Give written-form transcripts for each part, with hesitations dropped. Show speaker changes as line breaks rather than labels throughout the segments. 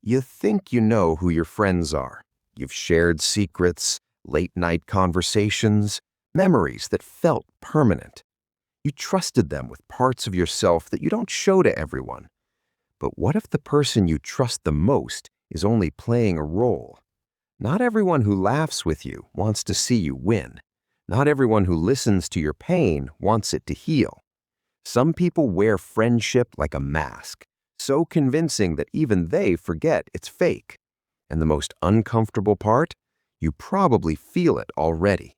You think you know who your friends are. You've shared secrets, late-night conversations, memories that felt permanent. You trusted them with parts of yourself that you don't show to everyone. But what if the person you trust the most is only playing a role? Not everyone who laughs with you wants to see you win. Not everyone who listens to your pain wants it to heal. Some people wear friendship like a mask, so convincing that even they forget it's fake. And the most uncomfortable part? You probably feel it already.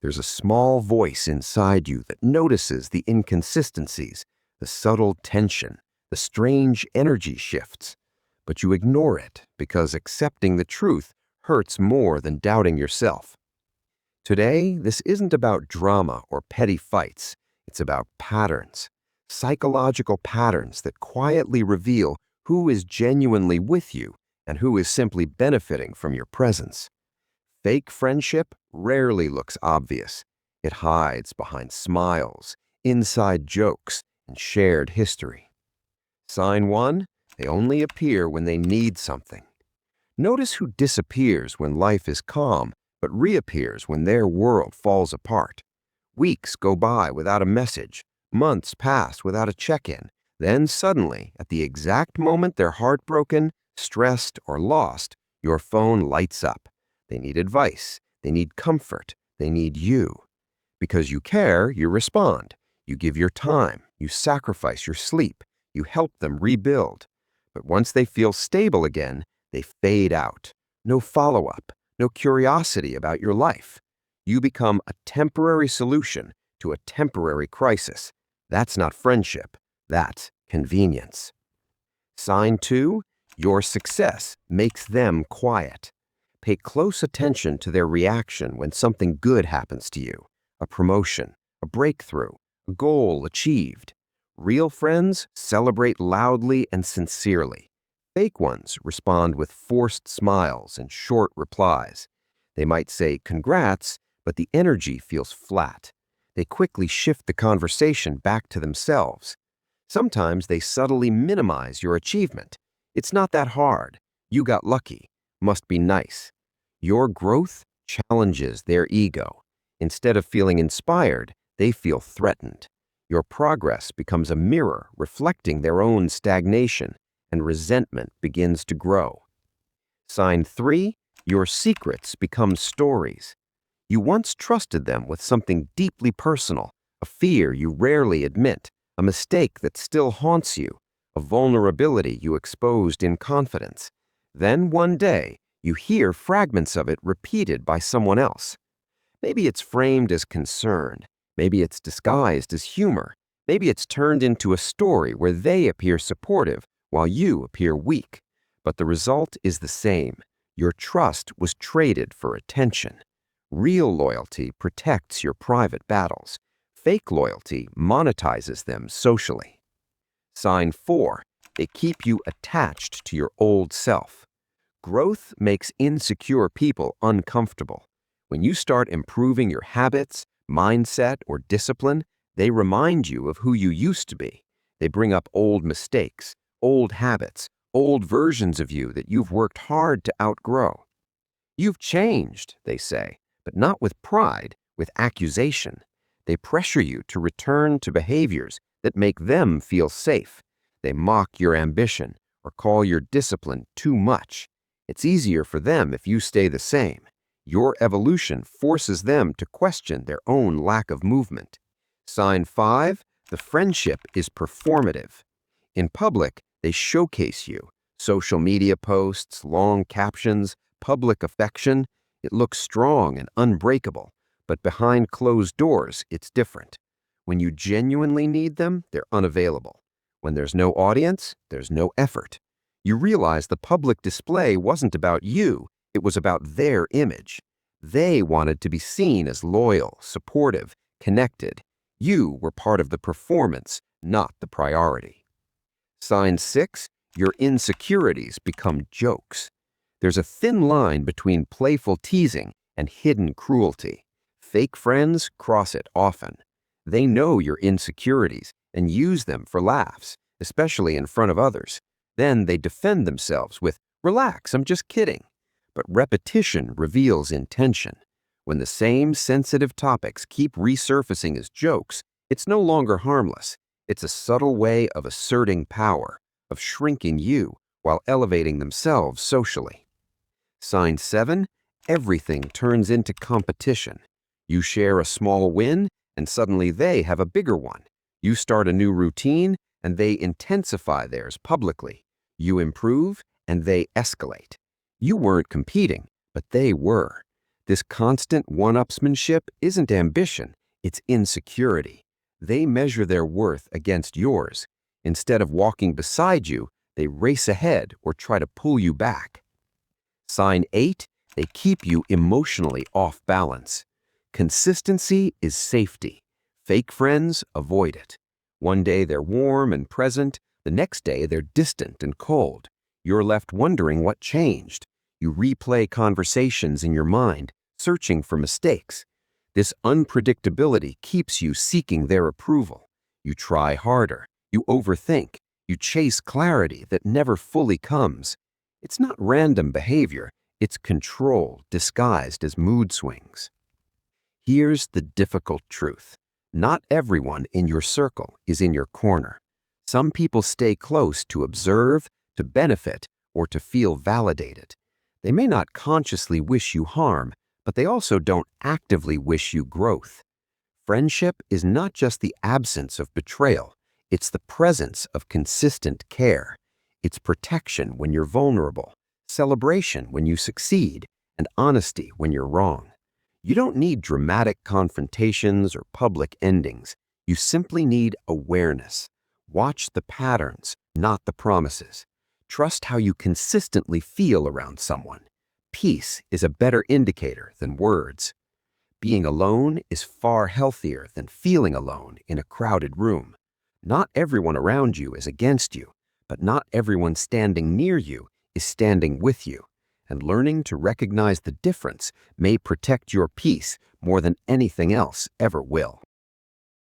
There's a small voice inside you that notices the inconsistencies, the subtle tension, the strange energy shifts. But you ignore it because accepting the truth hurts more than doubting yourself. Today, this isn't about drama or petty fights. It's about patterns, psychological patterns that quietly reveal who is genuinely with you and who is simply benefiting from your presence. Fake friendship rarely looks obvious. It hides behind smiles, inside jokes, and shared history. Sign 1, they only appear when they need something. Notice who disappears when life is calm, but reappears when their world falls apart. Weeks go by without a message, months pass without a check-in. Then suddenly, at the exact moment they're heartbroken, stressed, or lost, your phone lights up. They need advice, they need comfort, they need you. Because you care, you respond. You give your time, you sacrifice your sleep, you help them rebuild. But once they feel stable again, they fade out. No follow-up, no curiosity about your life. You become a temporary solution to a temporary crisis. That's not friendship. That's convenience. Sign 2, your success makes them quiet. Pay close attention to their reaction when something good happens to you. A promotion, a breakthrough, a goal achieved. Real friends celebrate loudly and sincerely. Fake ones respond with forced smiles and short replies. They might say congrats, but the energy feels flat. They quickly shift the conversation back to themselves. Sometimes they subtly minimize your achievement. It's not that hard. You got lucky. Must be nice. Your growth challenges their ego. Instead of feeling inspired, they feel threatened. Your progress becomes a mirror reflecting their own stagnation, and resentment begins to grow. Sign 3, your secrets become stories. You once trusted them with something deeply personal, a fear you rarely admit, a mistake that still haunts you, a vulnerability you exposed in confidence. Then one day, you hear fragments of it repeated by someone else. Maybe it's framed as concern. Maybe it's disguised as humor. Maybe it's turned into a story where they appear supportive while you appear weak. But the result is the same. Your trust was traded for attention. Real loyalty protects your private battles. Fake loyalty monetizes them socially. Sign 4, they keep you attached to your old self. Growth makes insecure people uncomfortable. When you start improving your habits, mindset, or discipline, they remind you of who you used to be. They bring up old mistakes, old habits, old versions of you that you've worked hard to outgrow. You've changed, they say, but not with pride, with accusation. They pressure you to return to behaviors that make them feel safe. They mock your ambition or call your discipline too much. It's easier for them if you stay the same. Your evolution forces them to question their own lack of movement. Sign 5, the friendship is performative. In public, they showcase you. Social media posts, long captions, public affection. It looks strong and unbreakable, but behind closed doors, it's different. When you genuinely need them, they're unavailable. When there's no audience, there's no effort. You realize the public display wasn't about you, it was about their image. They wanted to be seen as loyal, supportive, connected. You were part of the performance, not the priority. Sign 6, your insecurities become jokes. There's a thin line between playful teasing and hidden cruelty. Fake friends cross it often. They know your insecurities and use them for laughs, especially in front of others. Then they defend themselves with Relax, I'm just kidding. But repetition reveals intention. When the same sensitive topics keep resurfacing as jokes, it's no longer harmless. It's a subtle way of asserting power, of shrinking you while elevating themselves socially. Sign 7, everything turns into competition. You share a small win, and suddenly they have a bigger one. You start a new routine, and they intensify theirs publicly. You improve, and they escalate. You weren't competing, but they were. This constant one-upsmanship isn't ambition, it's insecurity. They measure their worth against yours. Instead of walking beside you, they race ahead or try to pull you back. Sign 8, they keep you emotionally off balance. Consistency is safety. Fake friends avoid it. One day they're warm and present, the next day they're distant and cold. You're left wondering what changed. You replay conversations in your mind, searching for mistakes. This unpredictability keeps you seeking their approval. You try harder. You overthink. You chase clarity that never fully comes. It's not random behavior. It's control disguised as mood swings. Here's the difficult truth. Not everyone in your circle is in your corner. Some people stay close to observe, to benefit, or to feel validated. They may not consciously wish you harm, but they also don't actively wish you growth. Friendship is not just the absence of betrayal, it's the presence of consistent care. It's protection when you're vulnerable, celebration when you succeed, and honesty when you're wrong. You don't need dramatic confrontations or public endings. You simply need awareness. Watch the patterns, not the promises. Trust how you consistently feel around someone. Peace is a better indicator than words. Being alone is far healthier than feeling alone in a crowded room. Not everyone around you is against you, but not everyone standing near you is standing with you. And learning to recognize the difference may protect your peace more than anything else ever will.